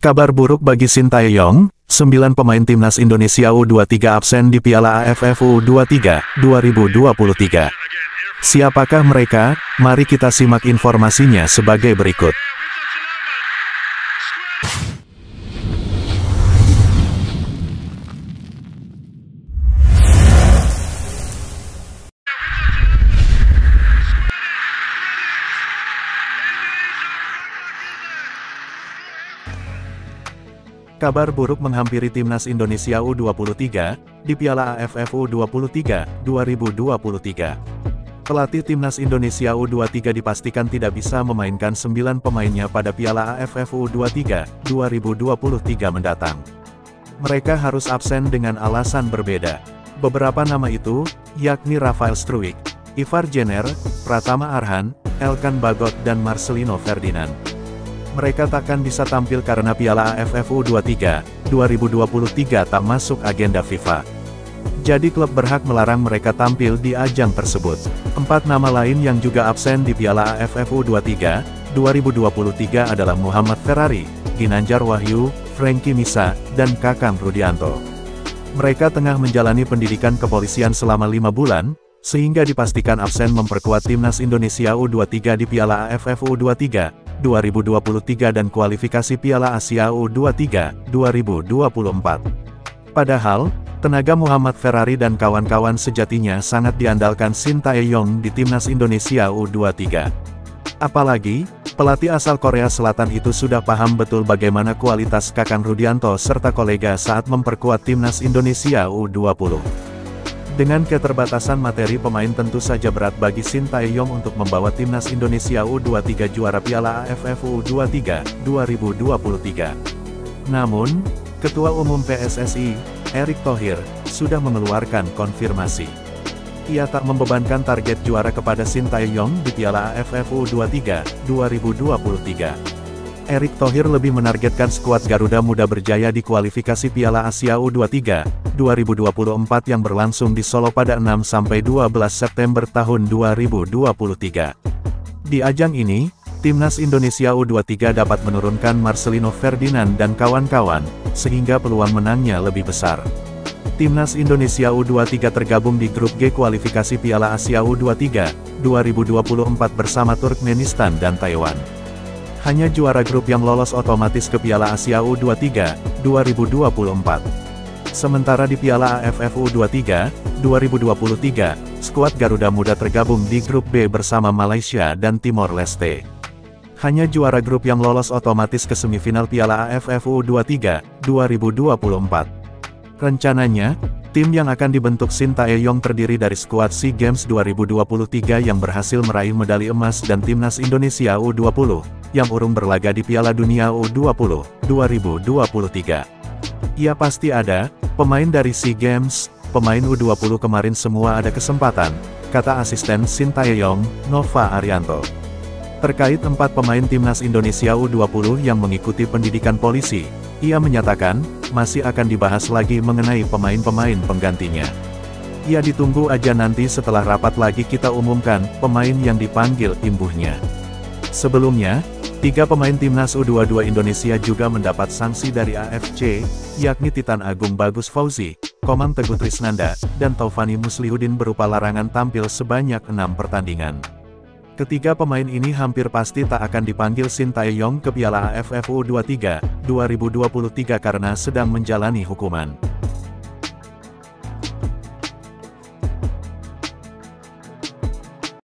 Kabar buruk bagi Sintayong, 9 pemain timnas Indonesia U23 absen di Piala AFF U23 2023. Siapakah mereka? Mari kita simak informasinya sebagai berikut. Kabar buruk menghampiri timnas Indonesia U23 di Piala AFF U23 2023. Pelatih timnas Indonesia U23 dipastikan tidak bisa memainkan 9 pemainnya pada Piala AFF U23 2023 mendatang. Mereka harus absen dengan alasan berbeda. Beberapa nama itu, yakni Rafael Struijk, Ivar Jenner, Pratama Arhan, Elkan Bagot dan Marcelino Ferdinand. Mereka takkan bisa tampil karena Piala AFF U23 2023 tak masuk agenda FIFA. Jadi klub berhak melarang mereka tampil di ajang tersebut. 4 nama lain yang juga absen di Piala AFF U23 2023 adalah Muhammad Ferrari, Ginanjar Wahyu, Frankie Misa, dan Kakang Rudianto. Mereka tengah menjalani pendidikan kepolisian selama 5 bulan, sehingga dipastikan absen memperkuat timnas Indonesia U23 di Piala AFF U23 2023 dan kualifikasi Piala Asia U23 2024. Padahal, tenaga Muhammad Ferrari dan kawan-kawan sejatinya sangat diandalkan Sintayong di timnas Indonesia U23. Apalagi, pelatih asal Korea Selatan itu sudah paham betul bagaimana kualitas Kakang Rudianto serta kolega saat memperkuat timnas Indonesia U20. Dengan keterbatasan materi pemain tentu saja berat bagi Sintayong untuk membawa timnas Indonesia U23 juara Piala AFF U23 2023. Namun, Ketua Umum PSSI, Erick Thohir, sudah mengeluarkan konfirmasi. Ia tak membebankan target juara kepada Sintayong di Piala AFF U23 2023. Erick Thohir lebih menargetkan skuad Garuda Muda berjaya di kualifikasi Piala Asia U23 2024 yang berlangsung di Solo pada 6–12 September tahun 2023. Di ajang ini, timnas Indonesia U23 dapat menurunkan Marcelino Ferdinand dan kawan-kawan, sehingga peluang menangnya lebih besar. Timnas Indonesia U23 tergabung di grup G kualifikasi Piala Asia U23 2024 bersama Turkmenistan dan Taiwan. Hanya juara grup yang lolos otomatis ke Piala Asia U23 2024. Sementara di Piala AFF U23 2023, skuad Garuda Muda tergabung di grup B bersama Malaysia dan Timor Leste. Hanya juara grup yang lolos otomatis ke semifinal Piala AFF U23 2024. Rencananya, tim yang akan dibentuk Sintayong terdiri dari skuad SEA Games 2023 yang berhasil meraih medali emas dan timnas Indonesia U20 yang urung berlaga di Piala Dunia U20 2023. Ya pasti ada pemain dari SEA Games, pemain U20 kemarin semua ada kesempatan, kata asisten Sintayong, Nova Arianto. Terkait 4 pemain timnas Indonesia U20 yang mengikuti pendidikan polisi, ia menyatakan, masih akan dibahas lagi mengenai pemain-pemain penggantinya. Ya ditunggu aja nanti setelah rapat lagi kita umumkan pemain yang dipanggil imbuhnya. Sebelumnya, 3 pemain timnas U22 Indonesia juga mendapat sanksi dari AFC, yakni Titan Agung Bagus Fauzi, Komang Teguh Trisnanda, dan Taufani Muslihuddin berupa larangan tampil sebanyak 6 pertandingan. Ketiga pemain ini hampir pasti tak akan dipanggil Sintayong ke Piala AFF U23 2023 karena sedang menjalani hukuman.